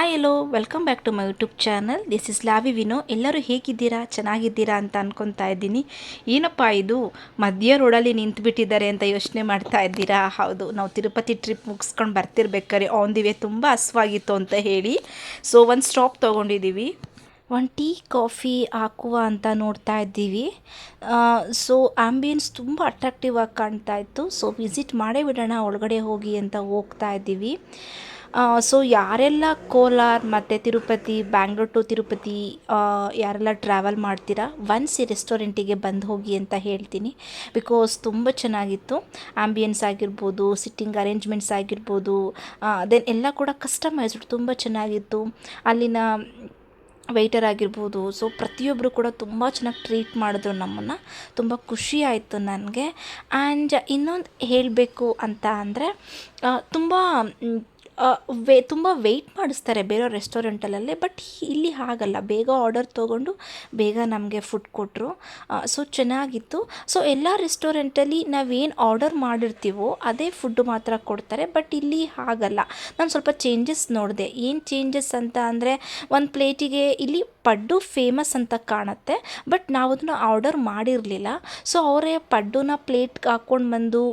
Hi hello welcome back to my YouTube channel. This is Lavi Vino. ಎಲ್ಲರೂ ಹೇಗಿದ್ದೀರಾ, ಚೆನ್ನಾಗಿದ್ದೀರಾ ಅಂತ ಅನ್ಕೊತಾ ಇದ್ದೀನಿ. ಏನಪ್ಪ ಇದು ಮಧ್ಯ ರೋಡಲ್ಲಿ ನಿಂತುಬಿಟ್ಟಿದ್ದಾರೆ ಅಂತ ಯೋಚನೆ ಮಾಡ್ತಾ ಇದ್ದೀರಾ? ಹೌದು, ನಾವು ತಿರುಪತಿ ಟ್ರಿಪ್ ಮುಗಿಸ್ಕೊಂಡು ಬರ್ತಿರ್ಬೇಕಾದ್ರೆ ಆನ್ ದಿ ವೇ ತುಂಬ ಹಸ್ವಾಗಿತ್ತು ಅಂತ ಹೇಳಿ ಒಂದು ಸ್ಟಾಪ್ ತೊಗೊಂಡಿದ್ದೀವಿ. ಒಂದು ಟೀ ಕಾಫಿ ಹಾಕುವ ಅಂತ ನೋಡ್ತಾ ಇದ್ದೀವಿ. ಸೊ ಆಂಬಿಯನ್ಸ್ ತುಂಬ ಅಟ್ರಾಕ್ಟಿವ್ ಆಗಿ ಕಾಣ್ತಾ ಇತ್ತು. ಸೊ ವಿಸಿಟ್ ಮಾಡೇ ಬಿಡೋಣ ಒಳಗಡೆ ಹೋಗಿ ಅಂತ ಹೋಗ್ತಾ ಇದ್ದೀವಿ. ಸೊ ಯಾರೆಲ್ಲ ಕೋಲಾರ ಮತ್ತು ತಿರುಪತಿ, ಬ್ಯಾಂಗ್ಳೂರ್ ಟು ತಿರುಪತಿ ಯಾರೆಲ್ಲ ಟ್ರಾವೆಲ್ ಮಾಡ್ತೀರಾ, ಒನ್ಸ್ ಈ ರೆಸ್ಟೋರೆಂಟಿಗೆ ಬಂದು ಹೋಗಿ ಅಂತ ಹೇಳ್ತೀನಿ. ಬಿಕಾಸ್ ತುಂಬ ಚೆನ್ನಾಗಿತ್ತು. ಆಂಬಿಯನ್ಸ್ ಆಗಿರ್ಬೋದು, ಸಿಟ್ಟಿಂಗ್ ಅರೇಂಜ್ಮೆಂಟ್ಸ್ ಆಗಿರ್ಬೋದು, ದೆನ್ ಎಲ್ಲ ಕೂಡ ಕಸ್ಟಮೈಸ್ಡ್ ತುಂಬ ಚೆನ್ನಾಗಿತ್ತು. ಅಲ್ಲಿನ ವೆಯ್ಟರ್ ಆಗಿರ್ಬೋದು, ಸೊ ಪ್ರತಿಯೊಬ್ಬರು ಕೂಡ ತುಂಬ ಚೆನ್ನಾಗಿ ಟ್ರೀಟ್ ಮಾಡಿದ್ರು ನಮ್ಮನ್ನು. ತುಂಬ ಖುಷಿ ಆಯಿತು ನನಗೆ. ಆ್ಯಂಡ್ ಇನ್ನೊಂದು ಹೇಳಬೇಕು ಅಂತ ಅಂದರೆ ತುಂಬ ತುಂಬ ವೆಯ್ಟ್ ಮಾಡಿಸ್ತಾರೆ ಬೇರೆ ರೆಸ್ಟೋರೆಂಟಲ್ಲೇ. ಬಟ್ ಇಲ್ಲಿ ಹಾಗಲ್ಲ, ಬೇಗ ಆರ್ಡರ್ ತೊಗೊಂಡು ಬೇಗ ನಮಗೆ ಫುಡ್ ಕೊಟ್ಟರು. ಸೊ ಚೆನ್ನಾಗಿತ್ತು. ಸೊ ಎಲ್ಲ ರೆಸ್ಟೋರೆಂಟಲ್ಲಿ ನಾವೇನು ಆರ್ಡರ್ ಮಾಡಿರ್ತೀವೋ ಅದೇ ಫುಡ್ಡು ಮಾತ್ರ ಕೊಡ್ತಾರೆ. ಬಟ್ ಇಲ್ಲಿ ಹಾಗಲ್ಲ. ನಾನು ಸ್ವಲ್ಪ ಚೇಂಜಸ್ ನೋಡಿದೆ. ಏನು ಚೇಂಜಸ್ ಅಂತ ಅಂದರೆ, ಒಂದು ಪ್ಲೇಟಿಗೆ ಇಲ್ಲಿ ಪಡ್ಡು ಫೇಮಸ್ ಅಂತ ಕಾಣುತ್ತೆ, ಬಟ್ ನಾವು ಅದನ್ನು ಆರ್ಡರ್ ಮಾಡಿರಲಿಲ್ಲ. ಸೊ ಅವರೇ ಪಡ್ಡುನ ಪ್ಲೇಟ್ಗೆ ಹಾಕ್ಕೊಂಡು ಬಂದು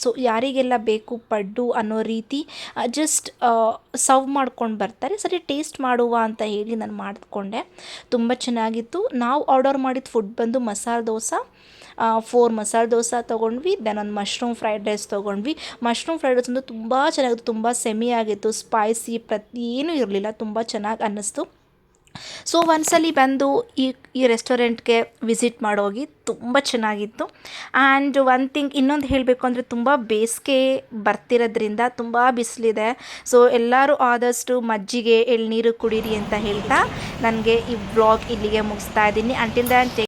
ಸೊ ಯಾರಿಗೆಲ್ಲ ಬೇಕು ಪಡ್ಡು ಅನ್ನೋ ರೀತಿ ಜಸ್ಟ್ ಸರ್ವ್ ಮಾಡ್ಕೊಂಡು ಬರ್ತಾರೆ. ಸರಿ ಟೇಸ್ಟ್ ಮಾಡುವ ಅಂತ ಹೇಳಿ ನಾನು ಮಾಡಿಕೊಂಡೆ. ತುಂಬ ಚೆನ್ನಾಗಿತ್ತು. ನಾವು ಆರ್ಡರ್ ಮಾಡಿದ ಫುಡ್ ಬಂದು ಮಸಾಲೆ ದೋಸೆ, 4 ಮಸಾಲೆ ದೋಸೆ ತೊಗೊಂಡ್ವಿ. ದೆನ್ ಒಂದು ಮಶ್ರೂಮ್ ಫ್ರೈಡ್ ರೈಸ್ ತೊಗೊಂಡ್ವಿ. ಮಶ್ರೂಮ್ ಫ್ರೈಡ್ ರೈಸ್ ಒಂದು ತುಂಬ ಚೆನ್ನಾಗಿತ್ತು. ತುಂಬ ಸೆಮಿ ಆಗಿತ್ತು, ಸ್ಪೈಸಿ ಏನೂ ಇರಲಿಲ್ಲ. ತುಂಬ ಚೆನ್ನಾಗಿ ಅನ್ನಿಸ್ತು. ಸೊ ಒಂದ್ಸಲಿ ಬಂದು ಈ ರೆಸ್ಟೋರೆಂಟ್ಗೆ ವಿಸಿಟ್ ಮಾಡೋಗಿ, ತುಂಬ ಚೆನ್ನಾಗಿತ್ತು. ಆ್ಯಂಡ್ ಒನ್ ಥಿಂಗ್ ಇನ್ನೊಂದು ಹೇಳಬೇಕು ಅಂದರೆ, ತುಂಬ ಬೇಸಿಗೆ ಬರ್ತಿರೋದ್ರಿಂದ ತುಂಬ ಬಿಸಿಲಿದೆ. ಸೊ ಎಲ್ಲರೂ ಆದಷ್ಟು ಮಜ್ಜಿಗೆ ಎಳ್ನೀರು ಕುಡೀರಿ ಅಂತ ಹೇಳ್ತಾ ನನಗೆ ಈ ವ್ಲಾಗ್ ಇಲ್ಲಿಗೆ ಮುಗಿಸ್ತಾ ಇದ್ದೀನಿ. ಅಂಟಿಲ್ ದನ್